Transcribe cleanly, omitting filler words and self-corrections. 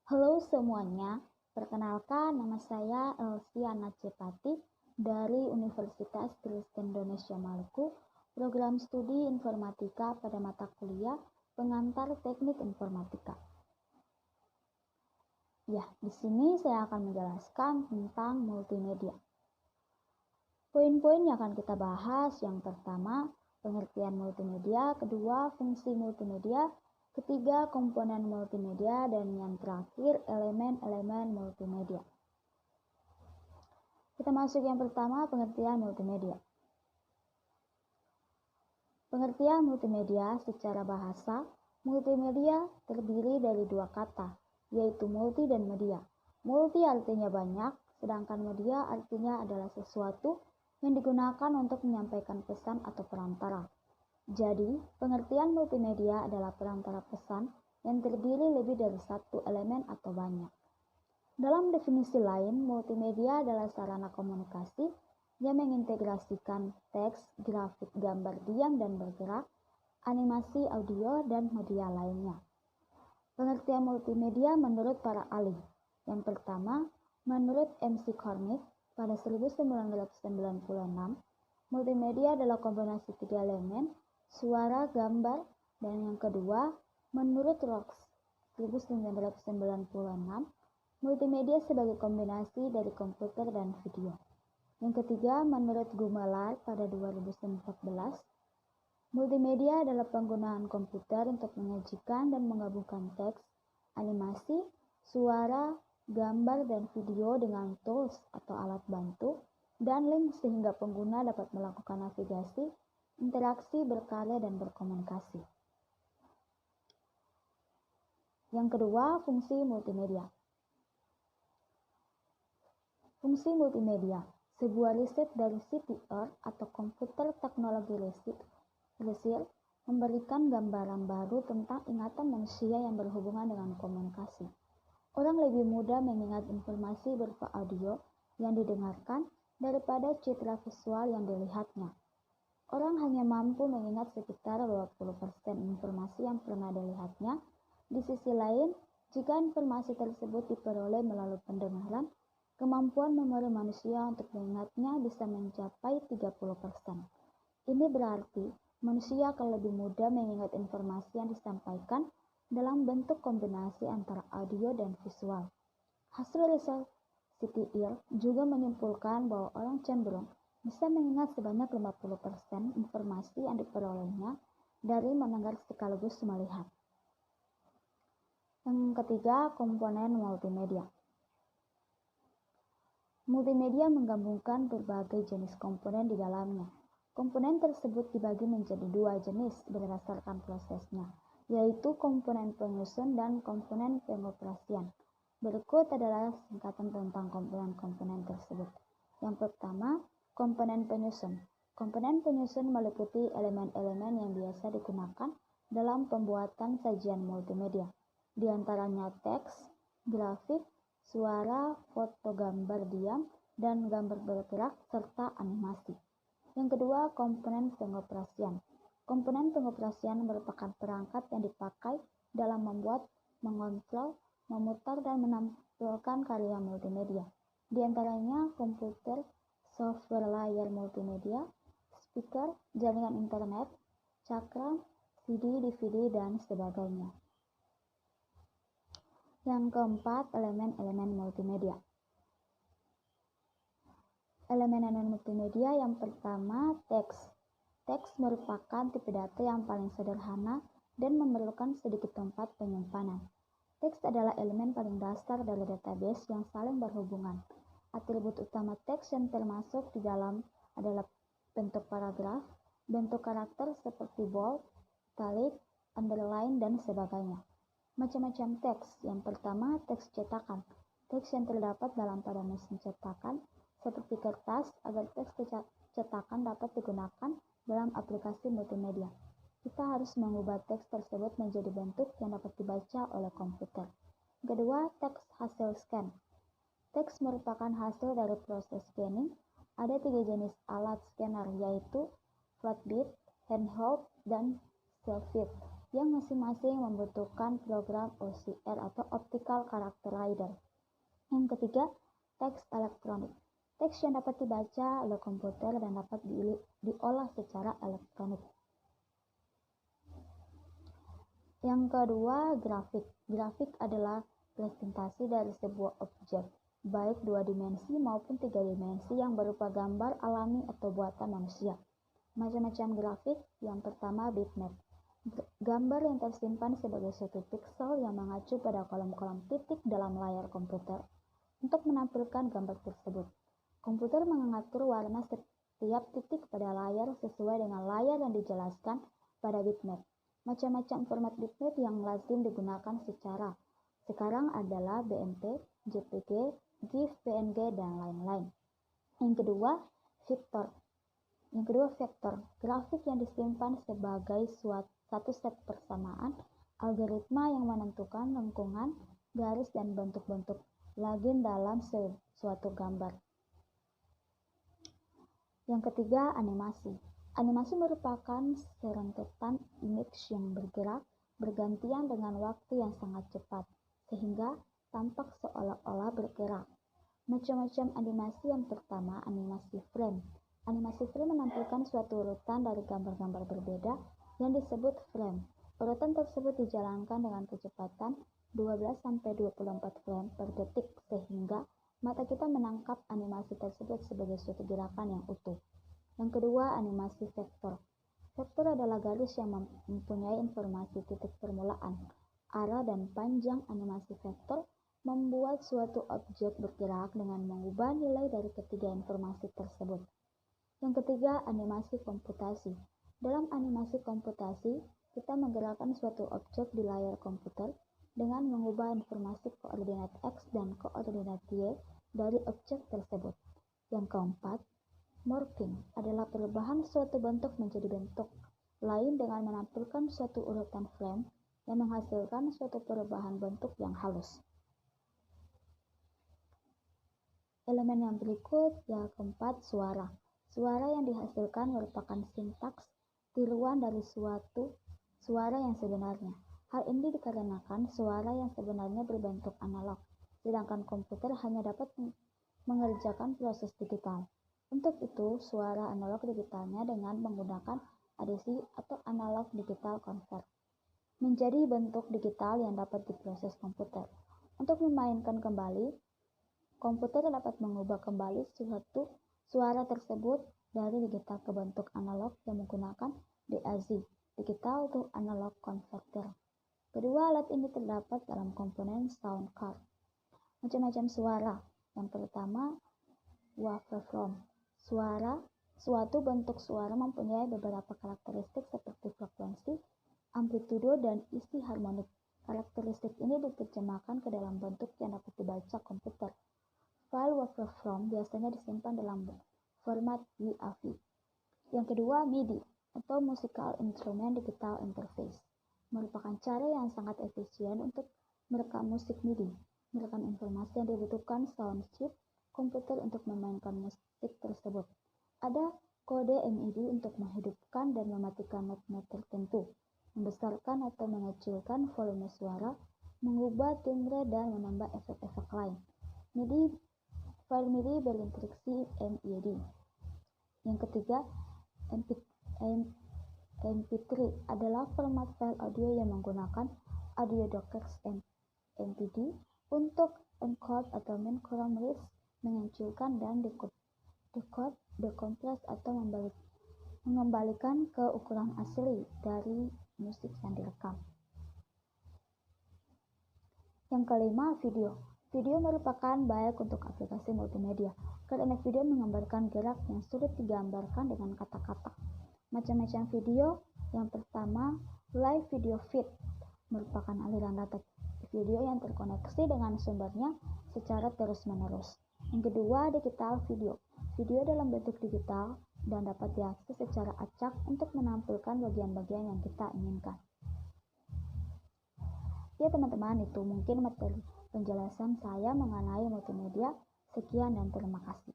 Halo semuanya, perkenalkan nama saya Elsiana Cepati dari Universitas Kristen Indonesia Maluku, program studi informatika pada mata kuliah pengantar teknik informatika. Ya, di sini saya akan menjelaskan tentang multimedia. Poin-poin yang akan kita bahas, yang pertama, pengertian multimedia, kedua, fungsi multimedia, ketiga, komponen multimedia, dan yang terakhir, elemen-elemen multimedia. Kita masuk yang pertama, pengertian multimedia. Pengertian multimedia secara bahasa, multimedia terdiri dari dua kata, yaitu multi dan media. Multi artinya banyak, sedangkan media artinya adalah sesuatu yang digunakan untuk menyampaikan pesan atau perantara. Jadi, pengertian multimedia adalah perantara pesan yang terdiri lebih dari satu elemen atau banyak. Dalam definisi lain, multimedia adalah sarana komunikasi yang mengintegrasikan teks, grafik, gambar diam dan bergerak, animasi, audio, dan media lainnya. Pengertian multimedia menurut para ahli. Yang pertama, menurut MC Cornick pada 1996, multimedia adalah kombinasi tiga elemen, suara, gambar, dan yang kedua, menurut Rocks 1996, multimedia sebagai kombinasi dari komputer dan video. Yang ketiga, menurut Gumelar pada 2014, multimedia adalah penggunaan komputer untuk menyajikan dan menggabungkan teks, animasi, suara, gambar, dan video dengan tools atau alat bantu dan link sehingga pengguna dapat melakukan navigasi, interaksi, berkarya, dan berkomunikasi. Yang kedua, fungsi multimedia. Fungsi multimedia, sebuah riset dari CTR atau Computer Technology Research memberikan gambaran baru tentang ingatan manusia yang berhubungan dengan komunikasi. Orang lebih mudah mengingat informasi berupa audio yang didengarkan daripada citra visual yang dilihatnya. Orang hanya mampu mengingat sekitar 20% informasi yang pernah dilihatnya. Di sisi lain, jika informasi tersebut diperoleh melalui pendengaran, kemampuan memori manusia untuk mengingatnya bisa mencapai 30%. Ini berarti manusia akan lebih mudah mengingat informasi yang disampaikan dalam bentuk kombinasi antara audio dan visual. Hasil riset CTR juga menyimpulkan bahwa orang cenderung bisa mengingat sebanyak 50% informasi yang diperolehnya dari mendengar sekaligus melihat. Yang ketiga, komponen multimedia. Multimedia menggabungkan berbagai jenis komponen di dalamnya. Komponen tersebut dibagi menjadi dua jenis berdasarkan prosesnya, yaitu komponen penyusun dan komponen pengoperasian. Berikut adalah singkatan tentang komponen-komponen tersebut. Yang pertama, komponen penyusun. Komponen penyusun meliputi elemen-elemen yang biasa digunakan dalam pembuatan sajian multimedia, di antaranya teks, grafik, suara, foto, gambar diam, dan gambar bergerak, serta animasi. Yang kedua, komponen pengoperasian. Komponen pengoperasian merupakan perangkat yang dipakai dalam membuat, mengontrol, memutar, dan menampilkan karya multimedia. Di antaranya komputer, software layar multimedia, speaker, jaringan internet, cakram, CD, DVD, dan sebagainya. Yang keempat, elemen-elemen multimedia. Elemen-elemen multimedia yang pertama, teks. Teks merupakan tipe data yang paling sederhana dan memerlukan sedikit tempat penyimpanan. Teks adalah elemen paling dasar dari database yang saling berhubungan. Atribut utama teks yang termasuk di dalam adalah bentuk paragraf, bentuk karakter seperti bold, italic, underline, dan sebagainya. Macam-macam teks. Yang pertama, teks cetakan. Teks yang terdapat dalam pada mesin cetakan seperti kertas agar teks cetakan dapat digunakan dalam aplikasi multimedia. Kita harus mengubah teks tersebut menjadi bentuk yang dapat dibaca oleh komputer. Kedua, teks hasil scan. Teks merupakan hasil dari proses scanning. Ada 3 jenis alat scanner, yaitu flatbed, handheld, dan self-feed. yang masing-masing membutuhkan program OCR atau Optical Character Reader. Yang ketiga, teks elektronik. Teks yang dapat dibaca oleh komputer dan dapat diolah secara elektronik. Yang kedua, grafik. Grafik adalah presentasi dari sebuah objek, baik 2 dimensi maupun 3 dimensi yang berupa gambar alami atau buatan manusia. Macam-macam grafik. Yang pertama, bitmap. Gambar yang tersimpan sebagai suatu piksel yang mengacu pada kolom-kolom titik dalam layar komputer untuk menampilkan gambar tersebut. Komputer mengatur warna setiap titik pada layar sesuai dengan layar yang dijelaskan pada bitmap. Macam-macam format bitmap yang lazim digunakan sekarang adalah BMP, JPG, GIF, PNG, dan lain-lain. Yang kedua, vektor. Grafik yang disimpan sebagai satu set persamaan, algoritma yang menentukan lengkungan, garis, dan bentuk-bentuk login dalam suatu gambar. Yang ketiga, animasi. Animasi merupakan serentetan image yang bergerak bergantian dengan waktu yang sangat cepat, sehingga tampak seolah-olah bergerak. Macam-macam animasi. Yang pertama, animasi frame. Animasi frame menampilkan suatu urutan dari gambar-gambar berbeda yang disebut frame. Urutan tersebut dijalankan dengan kecepatan 12-24 frame per detik sehingga mata kita menangkap animasi tersebut sebagai suatu gerakan yang utuh. Yang kedua, animasi vektor. Vektor adalah garis yang mempunyai informasi titik permulaan, arah, dan panjang. Animasi vektor membuat suatu objek bergerak dengan mengubah nilai dari ketiga informasi tersebut. Yang ketiga, animasi komputasi. Dalam animasi komputasi, kita menggerakkan suatu objek di layar komputer dengan mengubah informasi koordinat X dan koordinat Y dari objek tersebut. Yang keempat, morphing adalah perubahan suatu bentuk menjadi bentuk lain dengan menampilkan suatu urutan frame yang menghasilkan suatu perubahan bentuk yang halus. Elemen yang berikut yang keempat, suara. Suara yang dihasilkan merupakan sintaks tiruan dari suatu suara yang sebenarnya. Hal ini dikarenakan suara yang sebenarnya berbentuk analog, sedangkan komputer hanya dapat mengerjakan proses digital. Untuk itu, suara analog digitalnya dengan menggunakan adisi atau analog digital convert menjadi bentuk digital yang dapat diproses komputer. Untuk memainkan kembali, komputer dapat mengubah kembali suatu suara tersebut dari digital ke bentuk analog yang menggunakan DAC, Digital to Analog Converter. Kedua alat ini terdapat dalam komponen sound card. Macam-macam suara. Yang pertama, waveform. Suatu bentuk suara mempunyai beberapa karakteristik seperti frekuensi, amplitudo, dan isi harmonik. Karakteristik ini diterjemahkan ke dalam bentuk yang dapat dibaca komputer. File waveform biasanya disimpan dalam format WAV. Yang kedua, MIDI atau Musical Instrument Digital Interface merupakan cara yang sangat efisien untuk merekam musik MIDI. Merekam informasi yang dibutuhkan sound chip komputer untuk memainkan musik tersebut. Ada kode MIDI untuk menghidupkan dan mematikan not-not tertentu, membesarkan atau mengecilkan volume suara, mengubah timbre, dan menambah efek-efek lain. File MIDI berinstruksi MID. Yang ketiga, MP3 adalah format file audio yang menggunakan audio dockers MPD untuk encode atau menchromatize, mengecilkan dan decode, dekompres atau mengembalikan ke ukuran asli dari musik yang direkam. Yang kelima, video. Video merupakan baik untuk aplikasi multimedia, karena video menggambarkan gerak yang sulit digambarkan dengan kata-kata. Macam-macam video. Yang pertama, live video feed merupakan aliran data video yang terkoneksi dengan sumbernya secara terus-menerus. Yang kedua, digital video. Video dalam bentuk digital dan dapat diakses secara acak untuk menampilkan bagian-bagian yang kita inginkan. Ya teman-teman, itu mungkin materi penjelasan saya mengenai multimedia. Sekian dan terima kasih.